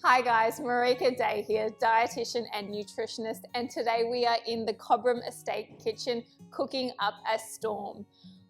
Hi guys, Marika Day here, dietitian and nutritionist, and today we are in the Cobram Estate kitchen cooking up a storm.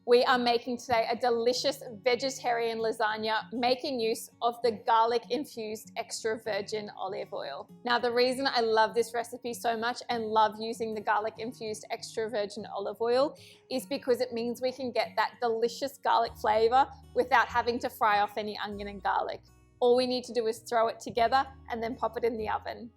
We are making today a delicious vegetarian lasagna making use of the garlic infused extra virgin olive oil. Now the reason I love this recipe so much and love using the garlic infused extra virgin olive oil is because it means we can get that delicious garlic flavor without having to fry off any onion and garlic. All we need to do is throw it together and then pop it in the oven.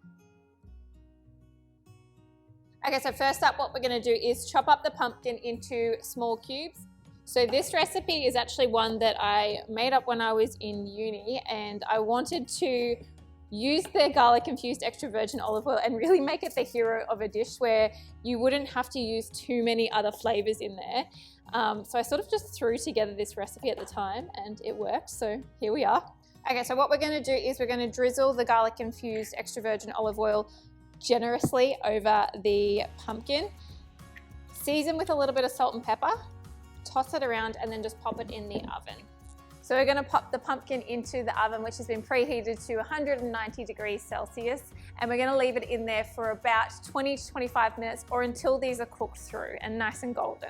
Okay, so first up what we're going to do is chop up the pumpkin into small cubes. So this recipe is actually one that I made up when I was in uni, and I wanted to use the garlic infused extra virgin olive oil and really make it the hero of a dish where you wouldn't have to use too many other flavors in there. So I sort of just threw together this recipe at the time and it worked, so here we are. Okay, so what we're going to do is we're going to drizzle the garlic infused extra virgin olive oil generously over the pumpkin, season with a little bit of salt and pepper, toss it around and then just pop it in the oven. So we're going to pop the pumpkin into the oven, which has been preheated to 190 degrees Celsius, and we're going to leave it in there for about 20 to 25 minutes or until these are cooked through and nice and golden.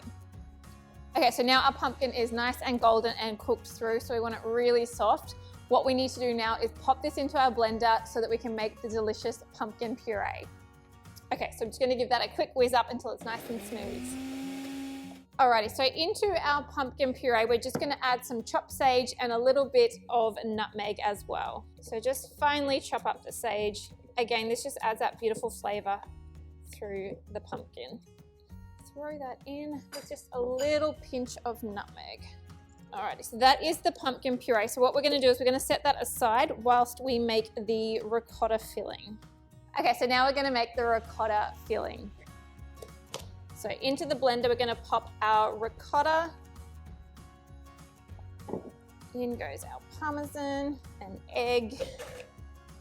Okay, so now our pumpkin is nice and golden and cooked through, so we want it really soft. What we need to do now is pop this into our blender so that we can make the delicious pumpkin puree. Okay, so I'm just going to give that a quick whiz up until it's nice and smooth. Alrighty, so into our pumpkin puree, we're just going to add some chopped sage and a little bit of nutmeg as well. So just finely chop up the sage. Again, this just adds that beautiful flavor through the pumpkin. Throw that in with just a little pinch of nutmeg. Alrighty, so that is the pumpkin puree. So what we're going to do is we're going to set that aside whilst we make the ricotta filling. Okay, so now we're going to make the ricotta filling. So into the blender, we're going to pop our ricotta. In goes our parmesan, an egg,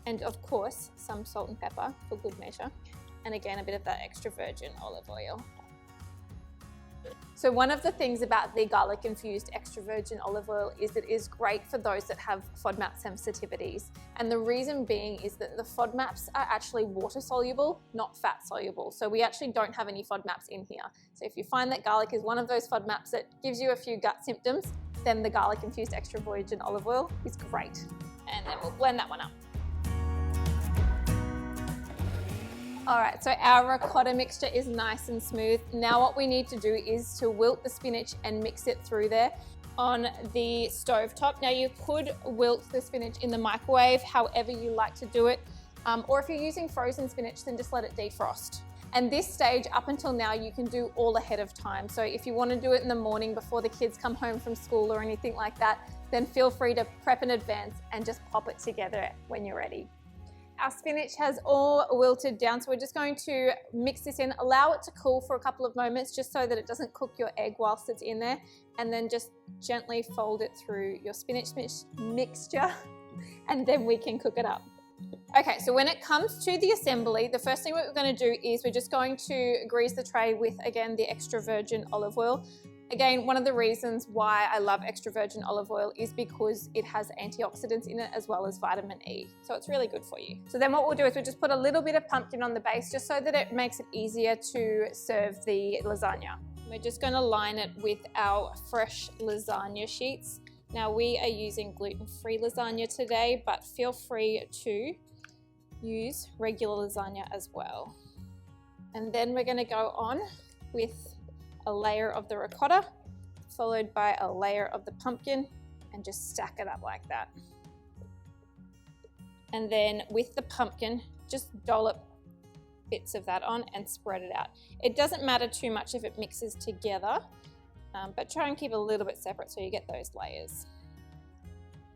and of course, some salt and pepper for good measure. And again, a bit of that extra virgin olive oil. So one of the things about the garlic infused extra virgin olive oil is it is great for those that have FODMAP sensitivities. And the reason being is that the FODMAPs are actually water soluble, not fat soluble. So we actually don't have any FODMAPs in here. So if you find that garlic is one of those FODMAPs that gives you a few gut symptoms, then the garlic infused extra virgin olive oil is great. And then we'll blend that one up. All right, so our ricotta mixture is nice and smooth. Now what we need to do is to wilt the spinach and mix it through there on the stove top. Now you could wilt the spinach in the microwave, however you like to do it. Or if you're using frozen spinach, then just let it defrost. And this stage, up until now, you can do all ahead of time. So if you want to do it in the morning before the kids come home from school or anything like that, then feel free to prep in advance and just pop it together when you're ready. Our spinach has all wilted down, so we're just going to mix this in, allow it to cool for a couple of moments just so that it doesn't cook your egg whilst it's in there, and then just gently fold it through your spinach mixture, and then we can cook it up. Okay, so when it comes to the assembly, the first thing we're going to do is we're just going to grease the tray with, again, the extra virgin olive oil. Again, one of the reasons why I love extra virgin olive oil is because it has antioxidants in it as well as vitamin E. So it's really good for you. So then what we'll do is we'll just put a little bit of pumpkin on the base just so that it makes it easier to serve the lasagna. We're just going to line it with our fresh lasagna sheets. Now we are using gluten-free lasagna today, but feel free to use regular lasagna as well. And then we're going to go on with a layer of the ricotta, followed by a layer of the pumpkin, and just stack it up like that. And then with the pumpkin, just dollop bits of that on and spread it out. It doesn't matter too much if it mixes together, but try and keep it a little bit separate so you get those layers.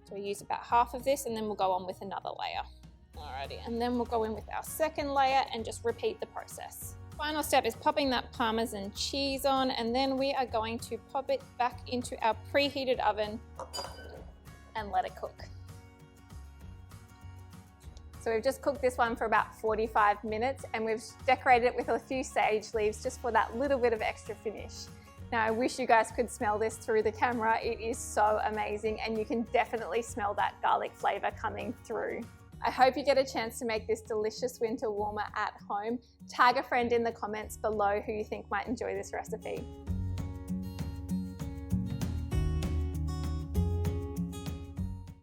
So we use about half of this and then we'll go on with another layer. Alrighty, and then we'll go in with our second layer and just repeat the process. Final step is popping that Parmesan cheese on, and then we are going to pop it back into our preheated oven and let it cook. So we've just cooked this one for about 45 minutes and we've decorated it with a few sage leaves just for that little bit of extra finish. Now I wish you guys could smell this through the camera. It is so amazing and you can definitely smell that garlic flavor coming through. I hope you get a chance to make this delicious winter warmer at home. Tag a friend in the comments below who you think might enjoy this recipe.